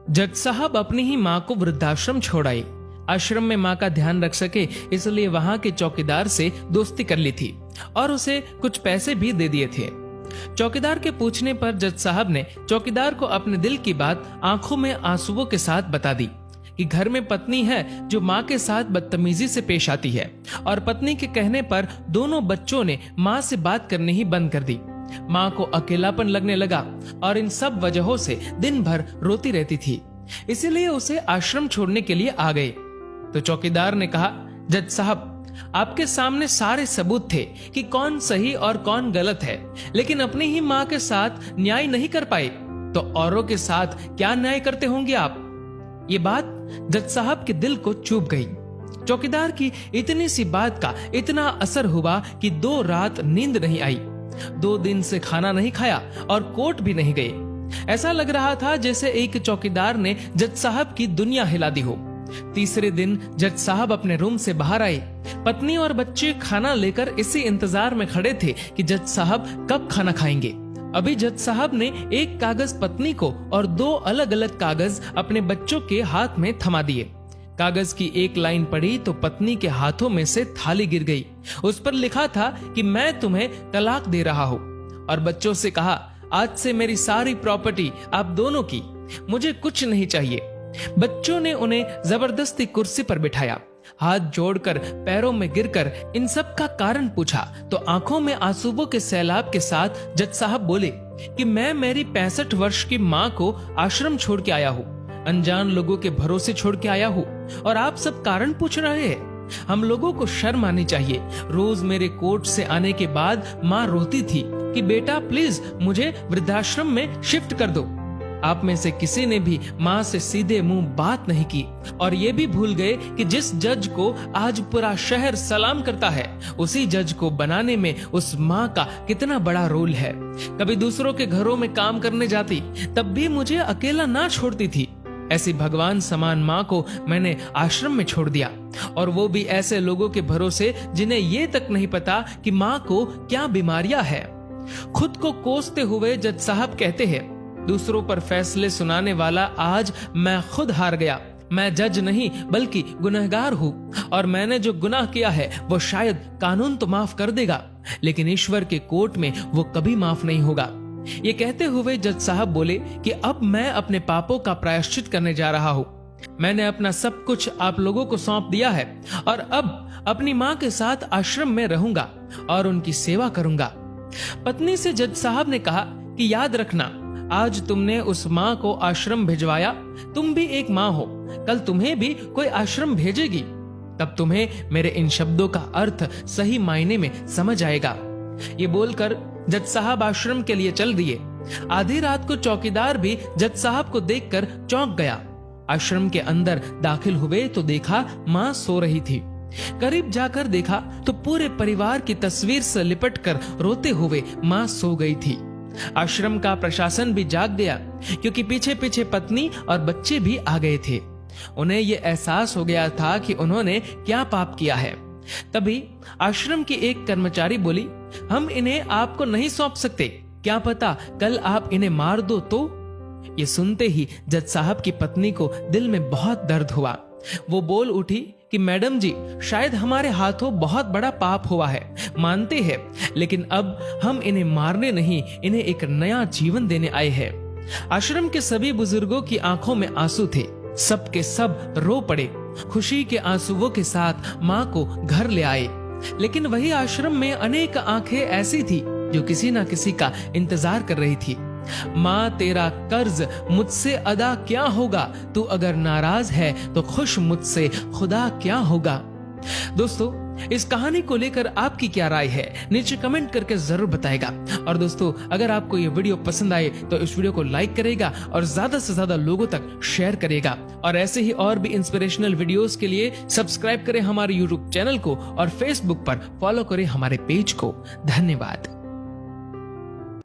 जज साहब अपनी ही माँ को वृद्धाश्रम छोड़ आए। आश्रम में माँ का ध्यान रख सके इसलिए वहां के चौकीदार से दोस्ती कर ली थी और उसे कुछ पैसे भी दे दिए थे। चौकीदार के पूछने पर जज साहब ने चौकीदार को अपने दिल की बात आंखों में आंसुओं के साथ बता दी कि घर में पत्नी है जो माँ के साथ बदतमीजी से पेश आती है और पत्नी के कहने पर दोनों बच्चों ने माँ से बात करनी ही बंद कर दी। माँ को अकेलापन लगने लगा और इन सब वजहों से दिन भर रोती रहती थी, इसीलिए उसे आश्रम छोड़ने के लिए आ गए। तो चौकीदार ने कहा, जज साहब आपके सामने सारे सबूत थे कि कौन सही और कौन गलत है, लेकिन अपनी ही माँ के साथ न्याय नहीं कर पाए तो औरों के साथ क्या न्याय करते होंगे आप। ये बात जज साहब के दिल को चुभ गई। चौकीदार की इतनी सी बात का इतना असर हुआ कि 2 रात नींद नहीं आई, 2 दिन से खाना नहीं खाया और कोर्ट भी नहीं गए। ऐसा लग रहा था जैसे एक चौकीदार ने जज साहब की दुनिया हिला दी हो। तीसरे दिन जज साहब अपने रूम से बाहर आए। पत्नी और बच्चे खाना लेकर इसी इंतजार में खड़े थे कि जज साहब कब खाना खाएंगे। अभी जज साहब ने एक कागज पत्नी को और 2 अलग अलग कागज अपने बच्चों के हाथ में थमा दिए। कागज की एक लाइन पढ़ी तो पत्नी के हाथों में से थाली गिर गई। उस पर लिखा था कि मैं तुम्हें तलाक दे रहा हूँ, और बच्चों से कहा, आज से मेरी सारी प्रॉपर्टी आप दोनों की, मुझे कुछ नहीं चाहिए। बच्चों ने उन्हें जबरदस्ती कुर्सी पर बिठाया, हाथ जोड़कर पैरों में गिरकर इन सब का कारण पूछा तो आंखों में आंसुओं के सैलाब के साथ जज साहब बोले कि मैं मेरी 65 वर्ष की माँ को आश्रम छोड़ के आया हूँ, अनजान लोगों के भरोसे छोड़ के आया हूँ, और आप सब कारण पूछ रहे हैं। हम लोगों को शर्म आनी चाहिए। रोज मेरे कोर्ट से आने के बाद माँ रोती थी कि बेटा प्लीज मुझे वृद्धाश्रम में शिफ्ट कर दो। आप में से किसी ने भी माँ से सीधे मुंह बात नहीं की और ये भी भूल गए कि जिस जज को आज पूरा शहर सलाम करता है, उसी जज को बनाने में उस माँ का कितना बड़ा रोल है। कभी दूसरों के घरों में काम करने जाती तब भी मुझे अकेला ना छोड़ती थी। ऐसी भगवान समान माँ को मैंने आश्रम में छोड़ दिया, और वो भी ऐसे लोगों के भरोसे जिन्हें ये तक नहीं पता कि माँ को क्या बीमारियां है। खुद को कोसते हुए जज साहब कहते हैं, दूसरों पर फैसले सुनाने वाला आज मैं खुद हार गया। मैं जज नहीं बल्कि गुनहगार हूँ, और मैंने जो गुनाह किया है वो शायद कानून तो माफ कर देगा, लेकिन ईश्वर के कोर्ट में वो कभी माफ नहीं होगा। ये कहते हुए जज साहब बोले कि अब मैं अपने पापों का प्रायश्चित करने जा रहा हूँ। मैंने अपना सब कुछ आप लोगों को सौंप दिया है और अब अपनी माँ के साथ आश्रम में रहूंगा और उनकी सेवा करूंगा। पत्नी से जज साहब ने कहा कि याद रखना, आज तुमने उस माँ को आश्रम भिजवाया, तुम भी एक माँ हो, कल तुम्हें भी कोई आश्रम भेजेगी, तब तुम्हें मेरे इन शब्दों का अर्थ सही मायने में समझ आएगा। ये बोलकर जज साहब आश्रम के लिए चल दिए। आधी रात को चौकीदार भी जज साहब को देखकर चौंक गया। आश्रम के अंदर दाखिल हुए तो देखा माँ सो रही थी। करीब जाकर देखा तो पूरे परिवार की तस्वीर से लिपटकर रोते हुए माँ सो गई थी। आश्रम का प्रशासन भी जाग गया, क्योंकि पीछे पीछे पत्नी और बच्चे भी आ गए थे। उन्हें ये एहसास हो गया था कि उन्होंने क्या पाप किया है। तभी आश्रम की एक कर्मचारी बोली, हम इन्हें आपको नहीं सौंप सकते, क्या पता कल आप इन्हें मार दो तो। ये सुनते ही जज साहब की पत्नी को दिल में बहुत दर्द हुआ। वो बोल उठी कि मैडम जी, शायद हमारे हाथों बहुत बड़ा पाप हुआ है, मानते हैं, लेकिन अब हम इन्हें मारने नहीं, इन्हें एक नया जीवन देने आए हैं। आश्रम के सभी बुजुर्गों की आंखों में आंसू थे, सब के सब रो पड़े। खुशी के आंसुओं के साथ माँ को घर ले आए। लेकिन वही आश्रम में अनेक आंखें ऐसी थी जो किसी ना किसी का इंतजार कर रही थी। माँ, तेरा कर्ज मुझसे अदा क्या होगा, तू अगर नाराज है तो खुश मुझसे खुदा क्या होगा। दोस्तों, इस कहानी को लेकर आपकी क्या राय है, नीचे कमेंट करके जरूर बताएगा। और दोस्तों, अगर आपको ये वीडियो पसंद आए तो इस वीडियो को लाइक करेगा और ज्यादा से ज्यादा लोगों तक शेयर करेगा। और ऐसे ही और भी इंस्पिरेशनल वीडियोस के लिए सब्सक्राइब करें हमारे यूट्यूब चैनल को और फेसबुक पर फॉलो करें हमारे पेज को। धन्यवाद।